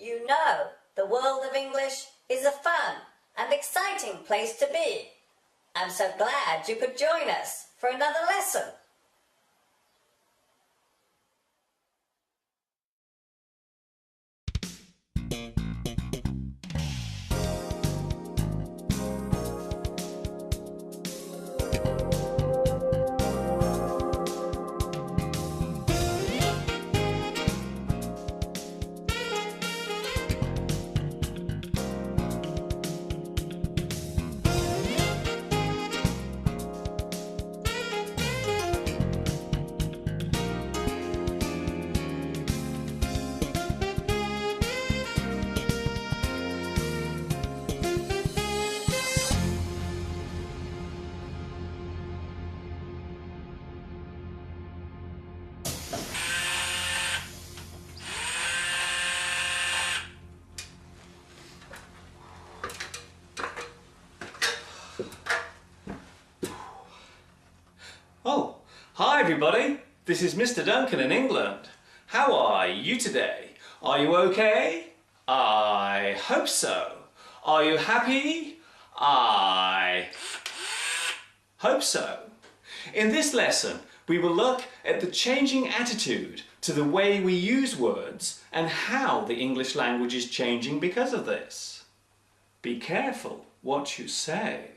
You know, the world of English is a fun and exciting place to be. I'm so glad you could join us for another lesson. Oh, hi everybody. This is Mr. Duncan in England. How are you today? Are you okay? I hope so. Are you happy? I hope so. In this lesson, we will look at the changing attitude to the way we use words and how the English language is changing because of this. Be careful what you say.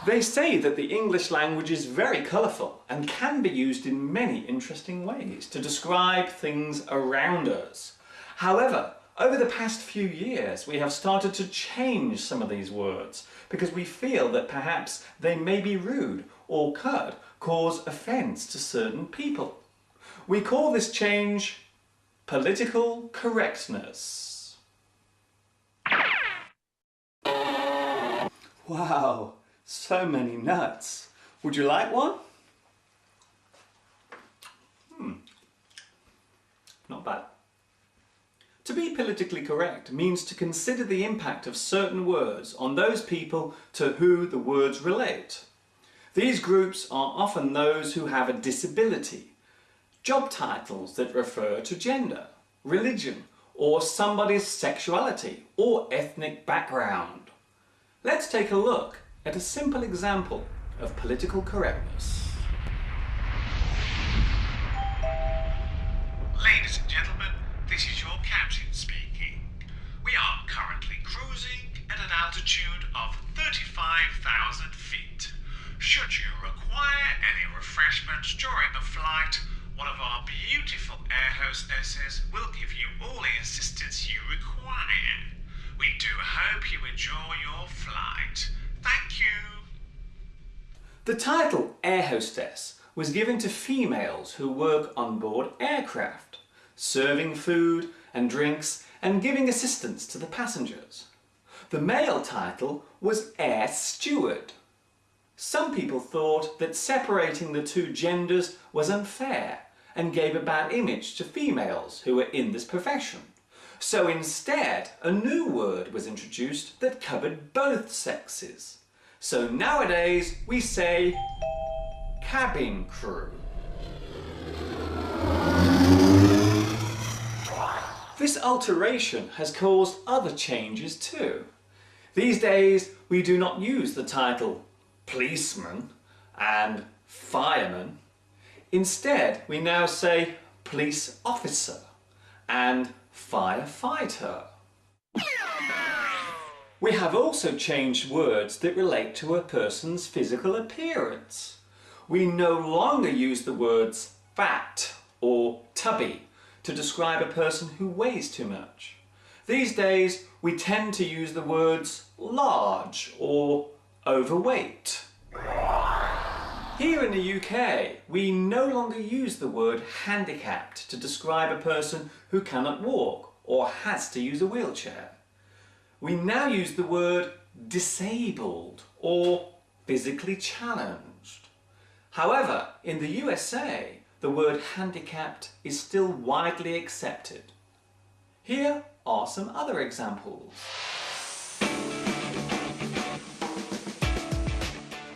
They say that the English language is very colourful and can be used in many interesting ways to describe things around us. However, over the past few years we have started to change some of these words because we feel that perhaps they may be rude or could cause offence to certain people. We call this change political correctness. Wow! So many nuts. Would you like one? Not bad. To be politically correct means to consider the impact of certain words on those people to who the words relate. These groups are often those who have a disability, job titles that refer to gender, religion, or somebody's sexuality or ethnic background. Let's take a look at a simple example of political correctness. Ladies and gentlemen, this is your captain speaking. We are currently cruising at an altitude of 35,000 feet. Should you require any refreshments during the flight, one of our beautiful air hostesses will give you all the assistance you require. We do hope you enjoy your flight. Thank you. The title air hostess was given to females who work on board aircraft, serving food and drinks and giving assistance to the passengers. The male title was air steward. Some people thought that separating the two genders was unfair and gave a bad image to females who were in this profession. So instead, a new word was introduced that covered both sexes. So nowadays we say cabin crew. This alteration has caused other changes too. These days we do not use the title policeman and fireman. Instead we now say police officer and firefighter. We have also changed words that relate to a person's physical appearance. We no longer use the words fat or tubby to describe a person who weighs too much. These days we tend to use the words large or overweight. Here in the UK, we no longer use the word handicapped to describe a person who cannot walk or has to use a wheelchair. we now use the word disabled or physically challenged. However, in the USA, the word handicapped is still widely accepted. Here are some other examples.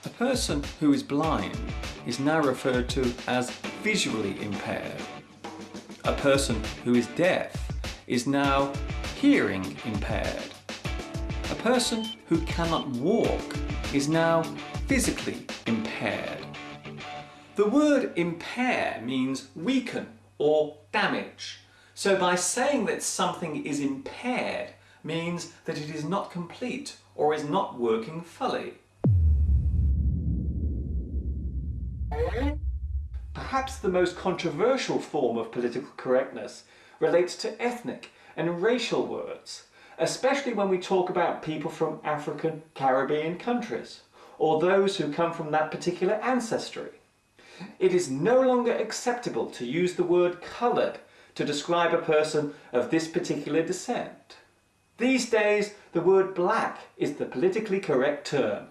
A person who is blind is now referred to as visually impaired. A person who is deaf is now hearing impaired. A person who cannot walk is now physically impaired. The word impair means weaken or damage. So by saying that something is impaired means that it is not complete or is not working fully. Perhaps the most controversial form of political correctness relates to ethnic and racial words, especially when we talk about people from African, Caribbean countries, or those who come from that particular ancestry. It is no longer acceptable to use the word coloured to describe a person of this particular descent. These days, the word black is the politically correct term.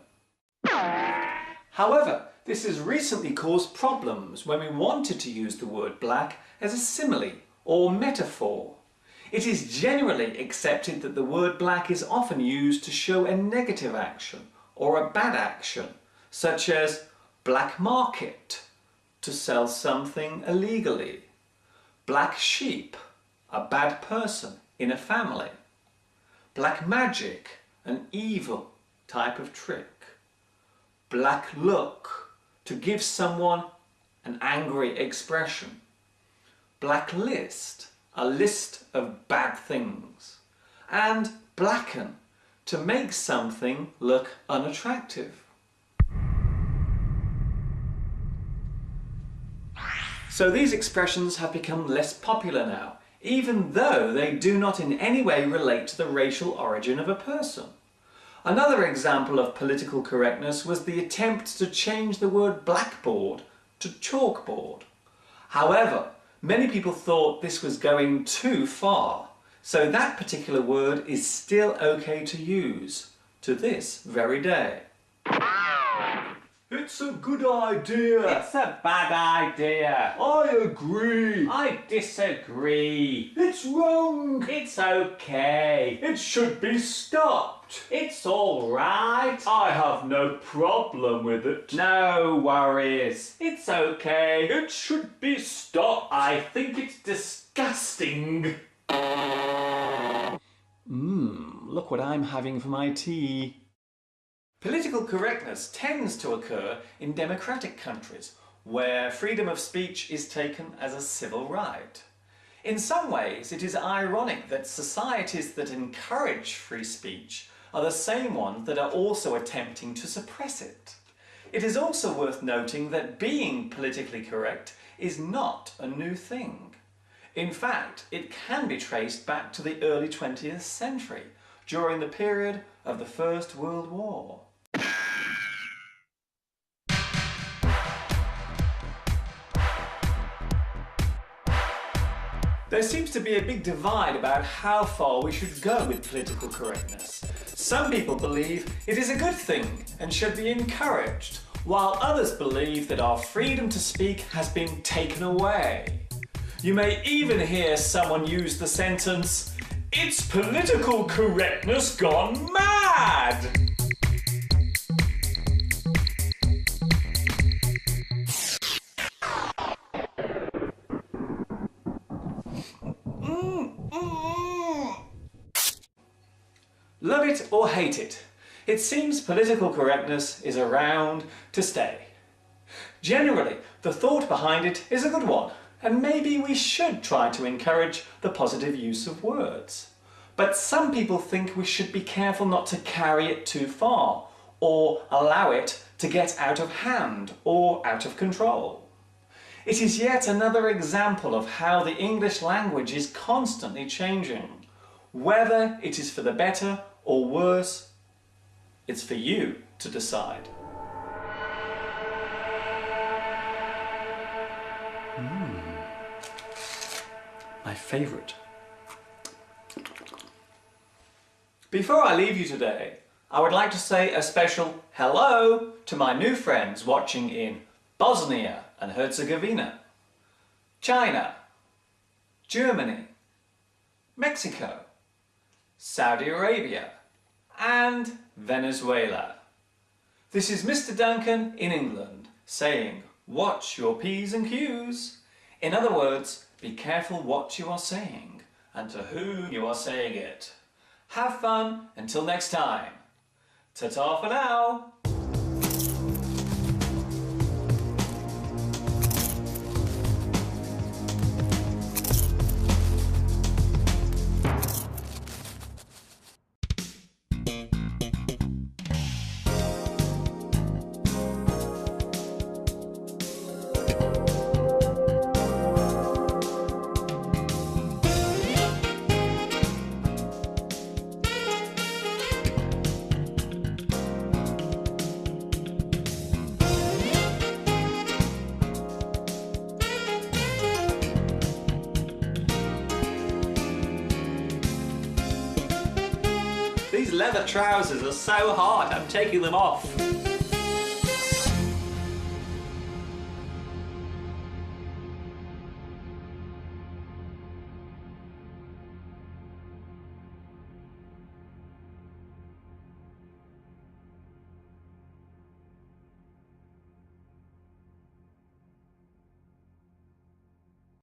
However, this has recently caused problems when we wanted to use the word black as a simile or metaphor. It is generally accepted that the word black is often used to show a negative action or a bad action, such as black market, to sell something illegally. Black sheep, a bad person in a family. Black magic, an evil type of trick. Black look, to give someone an angry expression. Blacklist, a list of bad things. And blacken, to make something look unattractive. So these expressions have become less popular now, even though they do not in any way relate to the racial origin of a person. Another example of political correctness was the attempt to change the word blackboard to chalkboard. However, many people thought this was going too far, so that particular word is still okay to use to this very day. It's a good idea. It's a bad idea. I agree. I disagree. It's wrong. It's okay. It should be stopped. It's all right. I have no problem with it. No worries. It's okay. It should be stopped. I think it's disgusting. Look what I'm having for my tea. Political correctness tends to occur in democratic countries where freedom of speech is taken as a civil right. In some ways, it is ironic that societies that encourage free speech are the same ones that are also attempting to suppress it. It is also worth noting that being politically correct is not a new thing. In fact, it can be traced back to the early 20th century, during the period of the First World War. There seems to be a big divide about how far we should go with political correctness. Some people believe it is a good thing and should be encouraged, while others believe that our freedom to speak has been taken away. You may even hear someone use the sentence, "It's political correctness gone mad!" Love it or hate it, it seems political correctness is around to stay. Generally, the thought behind it is a good one, and maybe we should try to encourage the positive use of words. But some people think we should be careful not to carry it too far, or allow it to get out of hand or out of control. It is yet another example of how the English language is constantly changing. Whether it is for the better or worse, it's for you to decide. My favourite. Before I leave you today, I would like to say a special hello to my new friends watching in Bosnia and Herzegovina, China, Germany, Mexico, Saudi Arabia, and Venezuela. This is Mr. Duncan in England saying, watch your P's and Q's. In other words, be careful what you are saying and to whom you are saying it. Have fun until next time. Ta-ta for now. These leather trousers are so hot, I'm taking them off.